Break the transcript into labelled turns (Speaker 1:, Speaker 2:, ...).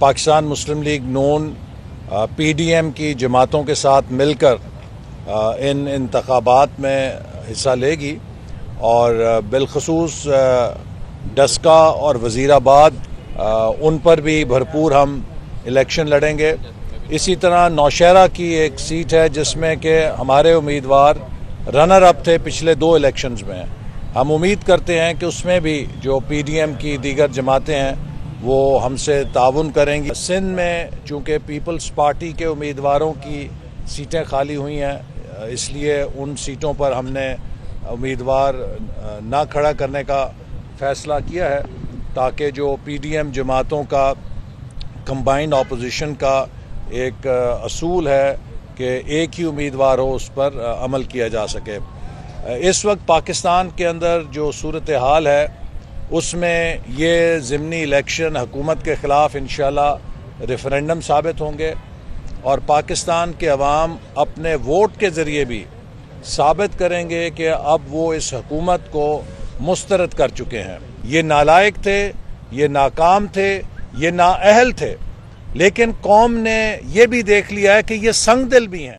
Speaker 1: पाकिस्तान मुस्लिम league नून PDM की जमातों के साथ मिलकर इन इंतखाबात में हिस्सा लेगी और बिलखसूस डस्का और वज़ीराबाद उन पर भी भरपूर हम इलेक्शन लड़ेंगे। इसी तरह नौशहरा की एक सीट है जिसमें कि हमारे उम्मीदवार रनर अप थे पिछले 2 इलेक्शंस में। हम उम्मीद करते हैं कि उसमें भी जो PDM की दीगर जमातें हैं वो हमसे ताउन करेंगी। सिंध में चूँकि पीपल्स पार्टी के उम्मीदवारों की सीटें खाली हुई हैं, इसलिए उन सीटों पर हमने उम्मीदवार ना खड़ा करने का फैसला किया है ताकि जो PDM जमातों का कंबाइंड ऑपोजिशन का एक असूल है कि एक ही उम्मीदवार हो, उस पर अमल किया जा सके। इस वक्त पाकिस्तान के अंदर जो सूरत हाल है उसमें ये ज़िमनी इलेक्शन हुकूमत के ख़िलाफ़ इंशाल्लाह रेफरेंडम साबित होंगे और पाकिस्तान के अवाम अपने वोट के ज़रिए भी साबित करेंगे कि अब वो इस हुकूमत को मुस्तरद कर चुके हैं। ये नालायक थे, ये नाकाम थे, ये नाअहल थे, लेकिन कौम ने ये भी देख लिया है कि ये संगदिल भी हैं।